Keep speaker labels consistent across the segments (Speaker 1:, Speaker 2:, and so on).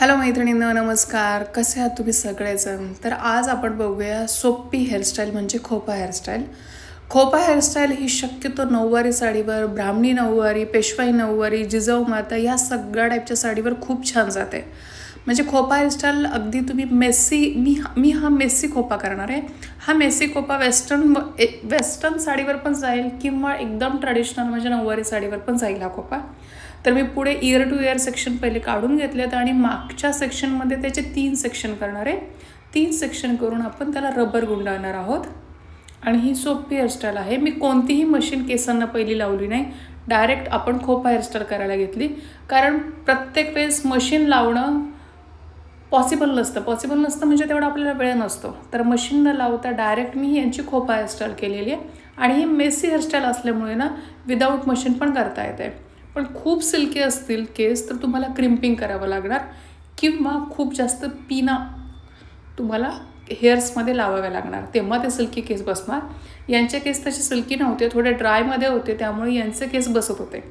Speaker 1: Hello मैत्रिणींनो, नमस्कार. कसे आहात तुम्ही सगळेजण? तर आज आपण बघूया सोपी हेअरस्टाईल म्हणजे खोपा हेअरस्टाईल. खोपा हेअरस्टाईल ही शक्यतो नऊवारी साडीवर, ब्राह्मणी नऊवारी, पेशवाई नऊवारी, जिजाऊ माता या सगळ्या टाईपच्या साडीवर खूप छान जाते. म्हणजे खोपा हेअरस्टाईल अगदी तुम्ही मी हा मेसी खोपा करणार आहे. हा मेसी खोपा वेस्टर्न साडीवर पण जाईल किंवा एकदम ट्रेडिशनल म्हणजे नऊवारी साडीवर पण जाईल हा खोपा. तर मी पुढे इयर टू इयर सेक्शन पहिले काढून घेतलेत आणि मागच्या सेक्शनमध्ये त्याचे 3 सेक्शन करणार आहे. 3 सेक्शन करून आपण त्याला रबर गुंडाळणार आहोत. आणि ही सोपी हेअरस्टाईल आहे. मी कोणतीही मशीन केसांना पहिली लावली नाही, डायरेक्ट आपण खोपा हेअरस्टाईल करायला घेतली. कारण प्रत्येक वेळेस मशीन लावणं पॉसिबल नसतं म्हणजे तेवढा आपल्याला वेळ नसतो. तर मशीन न लावता डायरेक्ट मी यांची खोपा हेअरस्टाईल केलेली आहे. आणि ही मेसी हेअरस्टाईल असल्यामुळे ना विदाऊट मशीन पण करता येते. पण खूप सिल्की असतील केस तर तुम्हाला क्रिम्पिंग करावं लागणार किंवा खूप जास्त पिना तुम्हाला हेअर्समध्ये लावाव्या लागणार, तेव्हा ते सिल्की केस बसणार. यांचे केस तसे सिल्की नव्हते, थोडे ड्रायमध्ये होते, त्यामुळे यांचे केस बसत होते.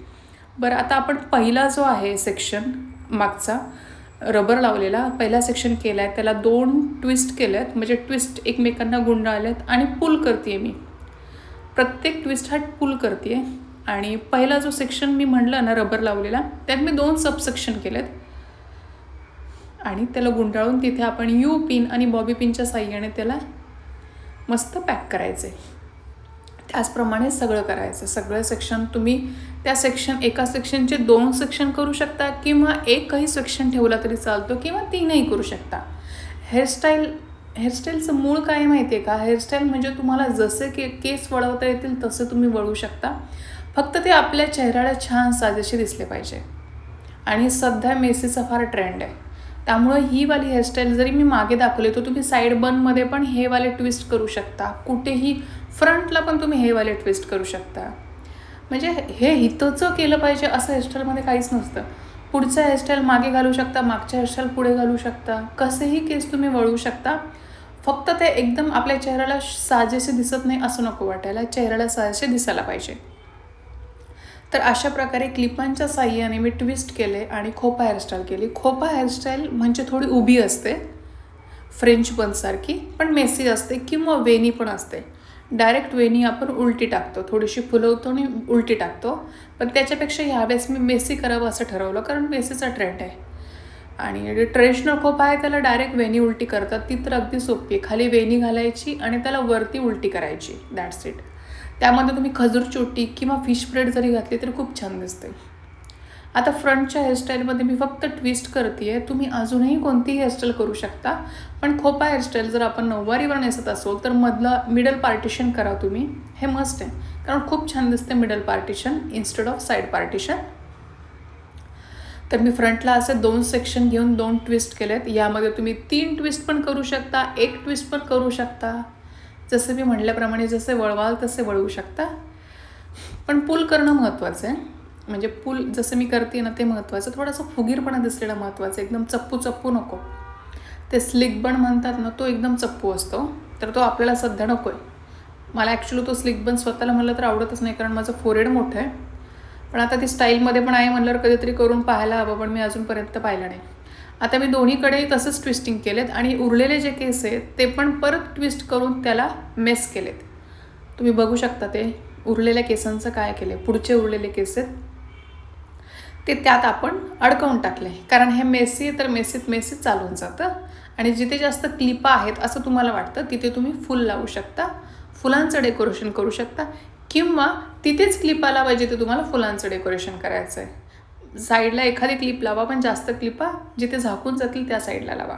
Speaker 1: बरं, आता आपण पहिला जो आहे सेक्शन मागचा रबर लावलेला पहिला सेक्शन केला आहे, त्याला 2 ट्विस्ट केले आहेत. म्हणजे ट्विस्ट एकमेकांना गुंडाळलेत आणि पुल करते मी. प्रत्येक ट्विस्ट हा पुल करते. आणि पहिला जो सेक्शन मी म्हणलं ना रबर लावलेला, त्यात मी 2 सबसेक्शन केलेत आणि त्याला गुंडाळून तिथे आपण यू पिन आणि बॉबी पिनच्या साह्याने त्याला मस्त पॅक करायचे. त्याचप्रमाणे सगळं करायचं. सगळं सेक्शन तुम्ही एका सेक्शनचे 2 सेक्शन करू शकता किंवा एकही सेक्शन ठेवला तरी चालतो किंवा 3ही करू शकता. हेअरस्टाईलचं मूळ काय माहिती आहे का? हेअरस्टाईल म्हणजे तुम्हाला जसे केस वळवता येतील तसे तुम्ही वळवू शकता. फक्त ते आपल्या चेहऱ्याला छान साजेसे दिसले पाहिजे. आणि सध्या मेसीचा फार ट्रेंड आहे, त्यामुळं ही वाली हेअरस्टाईल जरी मी मागे दाखवली तर तुम्ही साईड बनमध्ये पण हे वाले ट्विस्ट करू शकता. कुठेही फ्रंटला पण तुम्ही हे वाले ट्विस्ट करू शकता. म्हणजे हे हितचं केलं पाहिजे असं हेअरस्टाईलमध्ये काहीच नसतं. पुढचा हेअरस्टाईल मागे घालू शकता, मागच्या हेअरस्टाईल पुढे घालू शकता, कसेही केस तुम्ही वळवू शकता. फक्त ते एकदम आपल्या चेहऱ्याला साजेसे दिसत नाही असं नको वाटायला, चेहऱ्याला साजेसे दिसायला पाहिजे. तर अशा प्रकारे क्लिपांच्या साह्याने मी ट्विस्ट केले आणि खोपा हेअरस्टाईल केली. खोपा हेअरस्टाईल म्हणजे थोडी उभी असते, फ्रेंच बनसारखी, पण मेसी असते किंवा वेणी पण असते. डायरेक्ट वेणी आपण उलटी टाकतो, थोडीशी फुलवतो आणि उलटी टाकतो. पण त्याच्यापेक्षा ह्यावेळेस मी मेसी करावं असं ठरवलं, कारण मेसीचा ट्रेंड आहे. आणि ट्रेडिशनल खोपा आहे त्याला डायरेक्ट वेणी उलटी करतात, ती तर अगदी सोपी आहे. खाली वेणी घालायची आणि त्याला वरती उलटी करायची, दॅट्स इट. त्यामध्ये तुम्ही खजूर चोटी किंवा फिश ब्रेड जरी घातली तरी खूप छान दिसते. आता फ्रंटच्या हेअरस्टाईलमध्ये मी फक्त ट्विस्ट करते आहे. तुम्ही अजूनही कोणतीही हेअरस्टाईल करू शकता, पण खोपा हेअरस्टाईल जर आपण नऊवारीवर नेसत असो तर मिडल पार्टिशन करा तुम्ही, हे मस्ट आहे. कारण खूप छान दिसते middle partition instead of side partition. तर मी फ्रंटला असे 2 सेक्शन घेऊन 2 ट्विस्ट केलेत. यामध्ये तुम्ही 3 ट्विस्ट पण करू शकता, 1 ट्विस्ट पण करू शकता. जसं मी म्हटल्याप्रमाणे जसे वळवाल तसे वळवू शकता. पण पुल करणं महत्त्वाचं आहे. म्हणजे पुल जसं मी करते ना ते महत्त्वाचं. थोडंसं फुगीरपणा दिसलेलं महत्त्वाचं, एकदम चप्पू नको. ते स्लिक बन म्हणतात ना, तो एकदम चप्पू असतो, तर तो आपल्याला सध्या नको आहे. मला ॲक्च्युली तो स्लिक बन स्वतःला म्हणलं तर आवडतच नाही, कारण माझं फोरहेड मोठं आहे. पण आता ती स्टाईलमध्ये पण आहे म्हणल्यावर कधीतरी करून पाहायला हवं, पण मी अजूनपर्यंत पाहिलं नाही. आता मी दोन्हीकडे तसंच ट्विस्टिंग केलेत आणि उरलेले जे केस आहेत ते पण परत ट्विस्ट करून त्याला मेस केलेत. तुम्ही बघू शकता ते उरलेल्या केसांचं काय केलं. पुढचे उरलेले केस आहेत ते त्यात आपण अडकवून टाकले, कारण हे मेसी आहे तर मेसीत चालून जातं. आणि जिथे जास्त क्लिपा आहेत असं तुम्हाला वाटतं तिथे तुम्ही फुल लावू शकता, फुलांचं डेकोरेशन करू शकता, किंवा तिथेच क्लिपा लावा जिथे तुम्हाला फुलांचं डेकोरेशन करायचं आहे. साईडला एखादी क्लिप लावा, पण जास्त क्लिपा जिथे झाकून जातील त्या साईडला लावा.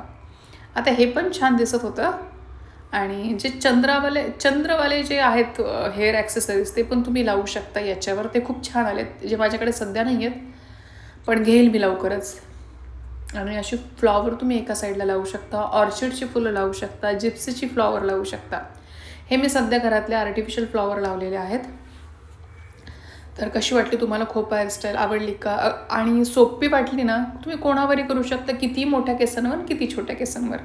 Speaker 1: आता हे पण छान दिसत होतं. आणि जे चंद्रवाले जे आहेत हेअर ॲक्सेसरीज ते पण तुम्ही लावू शकता याच्यावर. ते खूप छान आलेत, जे माझ्याकडे सध्या नाही आहेत, पण घेईल मी लवकरच. आणि अशी फ्लॉवर तुम्ही एका साईडला लावू शकता, ऑर्चिडची फुलं लावू शकता, जिप्सीची फ्लॉवर लावू शकता. हे मी सध्या घरातले आर्टिफिशियल फ्लॉवर लावलेले आहेत. तर कशी वाटली तुम्हाला खोपा हेअरस्टाईल, आवडली का? आणि सोपी वाटली ना, तुम्ही कोणावरही करू शकता, किती मोठ्या केसांवर किती छोट्या केसांवर.